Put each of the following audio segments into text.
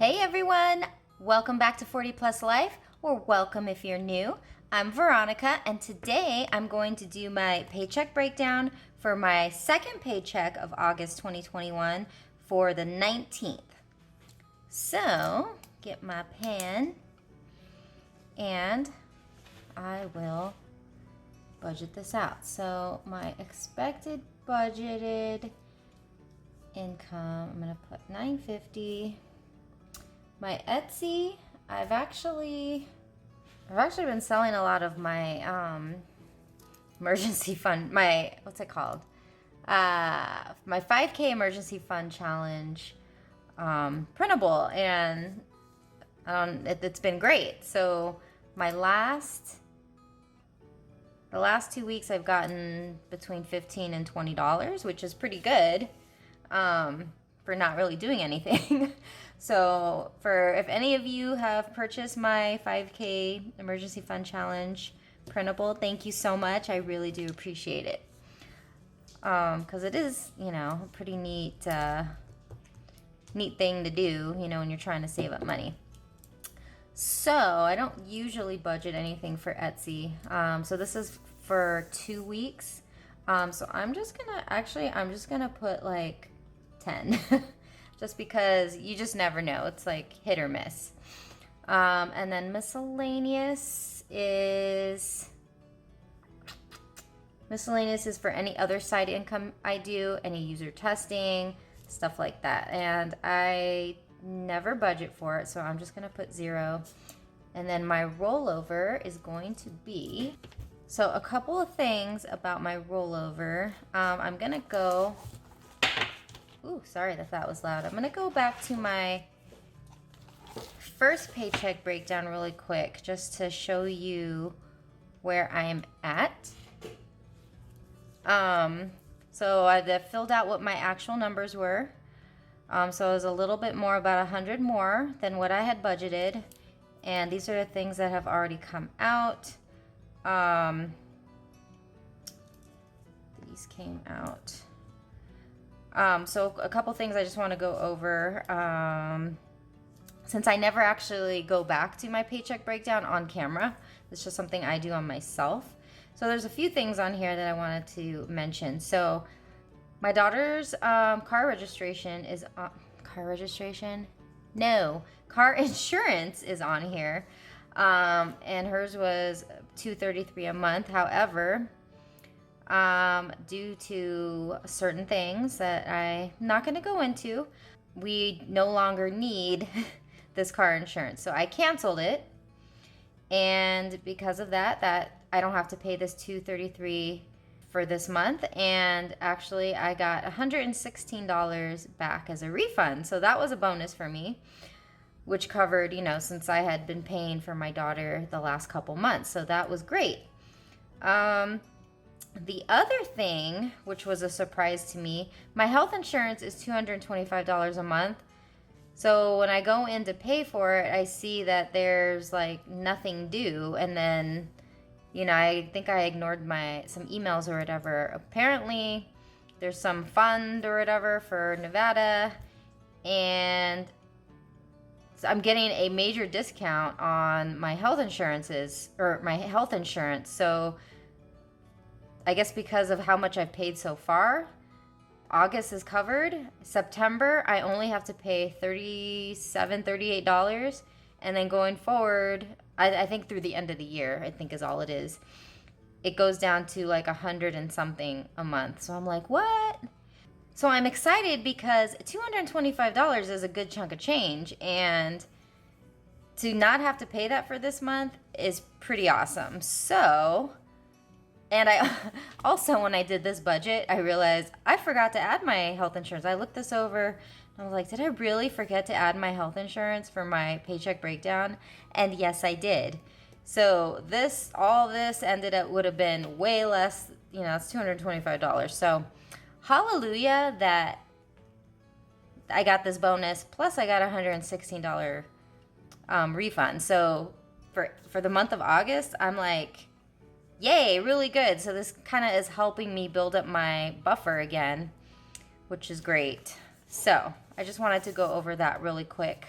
Hey everyone, welcome back to 40 Plus Life, or welcome if you're new. I'm Veronica, and today I'm going to do my paycheck breakdown for my second paycheck of August 2021 for the 19th. So, get my pen, and I will budget this out. So, my expected budgeted income, I'm going to put $950. My Etsy, I've actually been selling a lot of my emergency fund, what's it called? My 5K emergency fund challenge printable, and it's been great. So the last 2 weeks I've gotten between $15 and $20, which is pretty good for not really doing anything. So if any of you have purchased my 5K emergency fund challenge printable, thank you so much. I really do appreciate it. Because it is, a pretty neat thing to do, when you're trying to save up money. So I don't usually budget anything for Etsy. So this is for 2 weeks. So I'm just gonna put like 10. Just because you just never know. It's like hit or miss. And then miscellaneous is for any other side income I do, any user testing, stuff like that. And I never budget for it, so I'm just gonna put 0. And then my rollover is going to be, so a couple of things about my rollover. I'm gonna go, ooh, sorry that was loud. I'm gonna go back to my first paycheck breakdown really quick, just to show you where I am at. So I filled out what my actual numbers were. So it was a little bit more, about 100 more than what I had budgeted. And these are the things that have already come out. These came out. So a couple things I just want to go over. Since I never actually go back to my paycheck breakdown on camera, it's just something I do on myself. So there's a few things on here that I wanted to mention. So my daughter's car insurance is on here. And hers was $233 a month. However, due to certain things that I'm not going to go into, we no longer need this car insurance. So I canceled it, and because of that I don't have to pay this $233 for this month, and actually I got $116 back as a refund. So that was a bonus for me, which covered, since I had been paying for my daughter the last couple months. So that was great. The other thing, which was a surprise to me, my health insurance is $225 a month. So when I go in to pay for it, I see that there's like nothing due. And then, I think I ignored some emails or whatever. Apparently there's some fund or whatever for Nevada, and I'm getting a major discount on my health insurance. So I guess because of how much I've paid so far, August is covered. September, I only have to pay $38. And then going forward, I think through the end of the year, I think is all it is. It goes down to like 100 and something a month. So I'm like, what? So I'm excited because $225 is a good chunk of change. And to not have to pay that for this month is pretty awesome. So, and I also, when I did this budget, I realized I forgot to add my health insurance. I looked this over and I was like, did I really forget to add my health insurance for my paycheck breakdown? And yes, I did. So all this would have been way less, it's $225. So hallelujah that I got this bonus, plus I got a $116 refund. So for the month of August, I'm like, yay, really good. So this kind of is helping me build up my buffer again, which is great. So I just wanted to go over that really quick.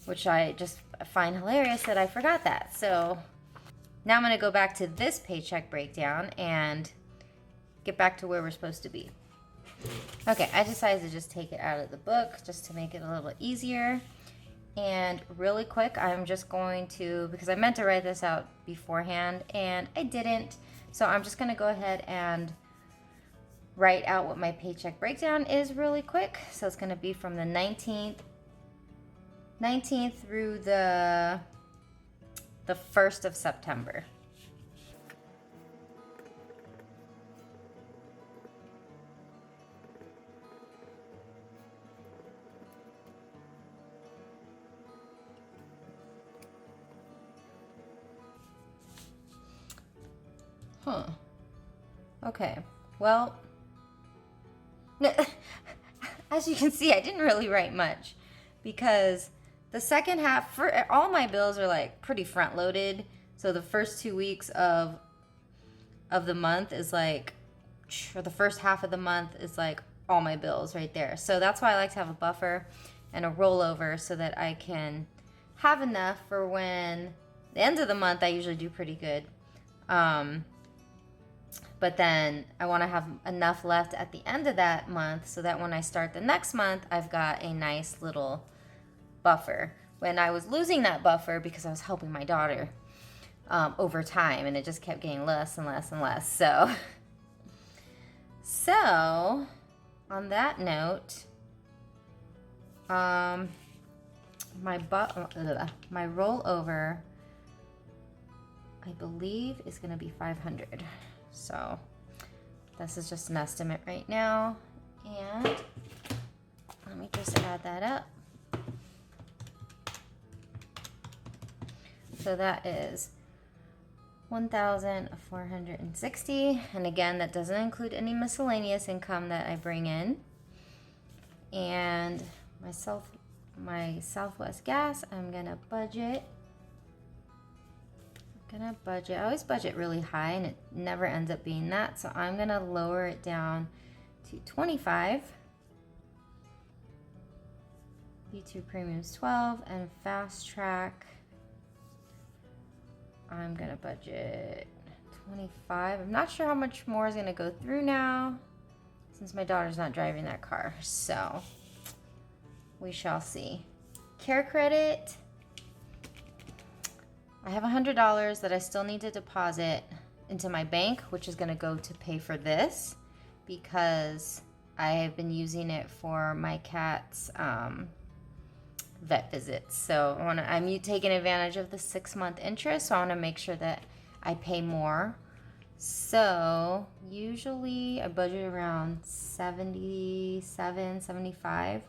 which I just find hilarious that I forgot that. So now I'm going to go back to this paycheck breakdown and get back to where we're supposed to be. Okay, I decided to just take it out of the book just to make it a little easier. And really quick, I'm just going to, because I meant to write this out beforehand and I didn't, so I'm just going to go ahead and write out what my paycheck breakdown is really quick. So it's going to be from the 19th through the 1st of September. Huh. Okay. Well, as you can see, I didn't really write much because the second half, for all my bills are like pretty front loaded. So the first 2 weeks of the month is like, or the first half of the month is like all my bills right there. So that's why I like to have a buffer and a rollover so that I can have enough for when the end of the month. I usually do pretty good. But then I want to have enough left at the end of that month so that when I start the next month, I've got a nice little buffer. When I was losing that buffer because I was helping my daughter over time, and it just kept getting less and less and less. So on that note, my rollover, I believe, is going to be 500. So this is just an estimate right now, and let me just add that up. So that is 1,460, and again, that doesn't include any miscellaneous income that I bring in. And my Southwest gas, I'm gonna budget. I always budget really high and it never ends up being that, so I'm gonna lower it down to 25. B2 Premium's 12, and Fast Track, I'm gonna budget 25. I'm not sure how much more is gonna go through now since my daughter's not driving that car, so we shall see. Care credit, I have $100 that I still need to deposit into my bank, which is going to go to pay for this because I have been using it for my cat's vet visits. So I'm taking advantage of the 6-month interest, so I want to make sure that I pay more. So usually I budget around 77, 75,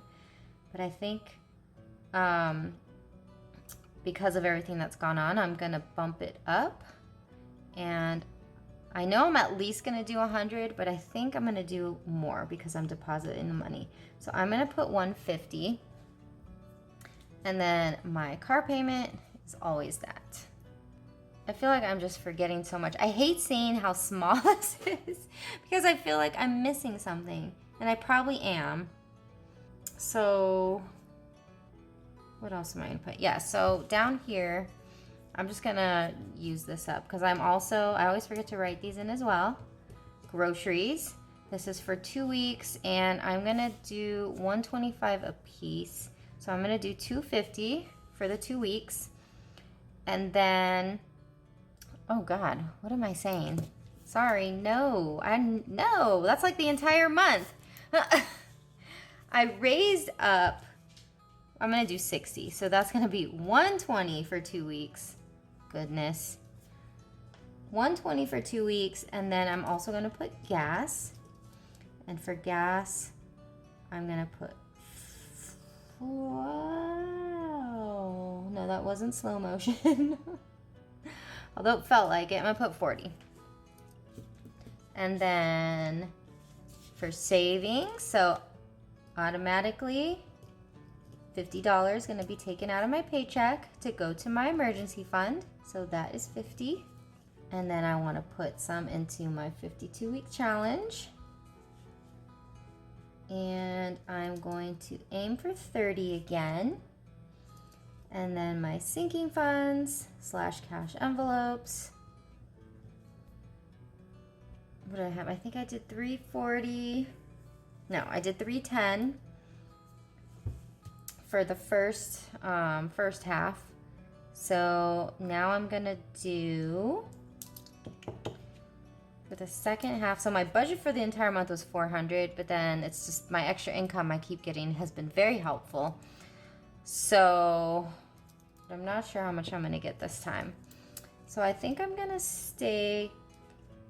but I think because of everything that's gone on, I'm gonna bump it up, and I know I'm at least gonna do 100, but I think I'm gonna do more because I'm depositing the money. So I'm gonna put 150, and then my car payment is always that. I feel like I'm just forgetting so much. I hate seeing how small this is because I feel like I'm missing something, and I probably am. So what else am I gonna put? Yeah, so down here, I'm just gonna use this up because I always forget to write these in as well. Groceries, this is for 2 weeks, and I'm gonna do $125 a piece. So I'm gonna do $250 for the 2 weeks. And then, oh God, what am I saying? Sorry, no, that's like the entire month. I raised up, I'm gonna do 60, so that's gonna be 120 for 2 weeks. Goodness. 120 for 2 weeks, and then I'm also gonna put gas. And for gas, I'm gonna put, wow, no, that wasn't slow motion. Although it felt like it, I'm gonna put 40. And then for savings, so automatically $50 going to be taken out of my paycheck to go to my emergency fund. So that is 50. And then I want to put some into my 52-week challenge. And I'm going to aim for 30 again. And then my sinking funds / cash envelopes. What did I have? I think I did 340. No, I did 310 for the first half. So now I'm gonna do for the second half. So my budget for the entire month was 400, but then it's just my extra income I keep getting has been very helpful. So I'm not sure how much I'm gonna get this time. So I think I'm gonna stay,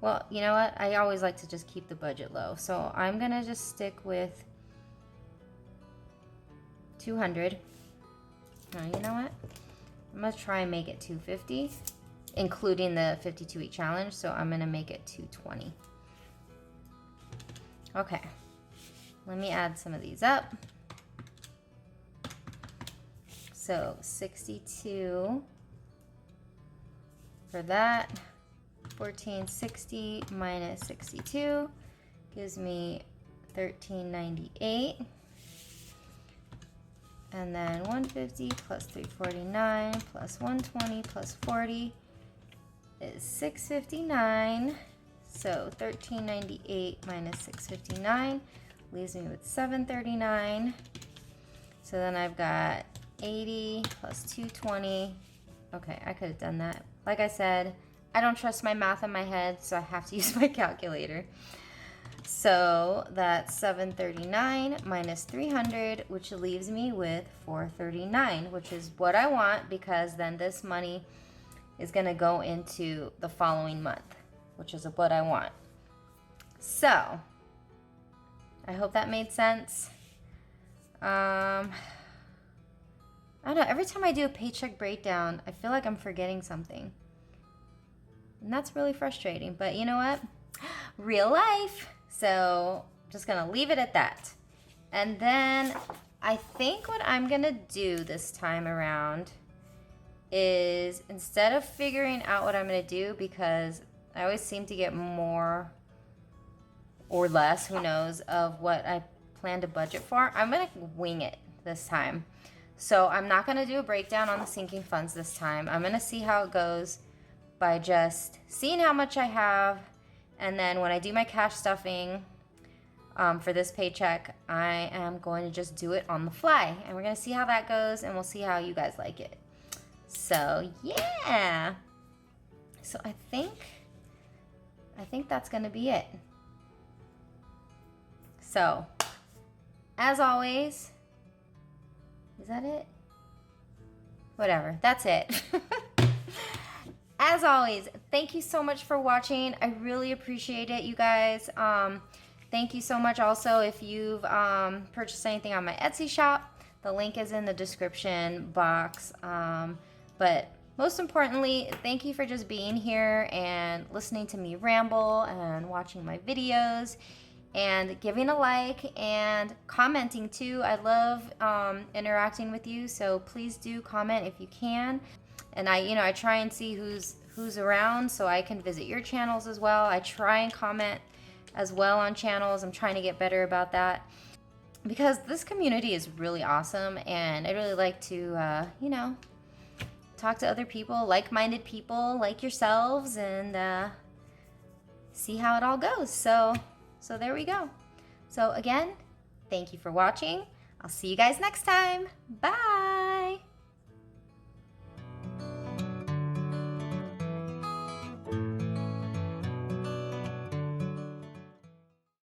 well, you know what? I always like to just keep the budget low. So I'm gonna just stick with 200. Now, you know what? I'm gonna try and make it 250, including the 52-week challenge. So I'm gonna make it 220. Okay, let me add some of these up. So 62 for that. 1460 minus 62 gives me 1398. And then 150 plus 349 plus 120 plus 40 is 659. So 1398 minus 659 leaves me with 739. So then I've got 80 plus 220. Okay, I could have done that. Like I said, I don't trust my math in my head, so I have to use my calculator. So that's 739 minus 300, which leaves me with 439, which is what I want, because then this money is going to go into the following month, which is what I want. So I hope that made sense. I don't know, every time I do a paycheck breakdown, I feel like I'm forgetting something. And that's really frustrating, but you know what? Real life. So I'm just gonna leave it at that. And then I think what I'm gonna do this time around is, instead of figuring out what I'm gonna do, because I always seem to get more or less, who knows, of what I plan to budget for, I'm gonna wing it this time. So I'm not gonna do a breakdown on the sinking funds this time. I'm gonna see how it goes by just seeing how much I have. And then when I do my cash stuffing for this paycheck, I am going to just do it on the fly. And we're going to see how that goes, and we'll see how you guys like it. So, yeah. So I think that's going to be it. So, as always, is that it? Whatever, that's it. As always, thank you so much for watching. I really appreciate it, you guys. Thank you so much also if you've purchased anything on my Etsy shop. The link is in the description box. But most importantly, thank you for just being here and listening to me ramble and watching my videos and giving a like and commenting too. I love interacting with you, so please do comment if you can. And I try and see who's around so I can visit your channels as well. I try and comment as well on channels. I'm trying to get better about that, because this community is really awesome, and I really like to, talk to other people, like-minded people like yourselves, and see how it all goes. So there we go. So again, thank you for watching. I'll see you guys next time. Bye.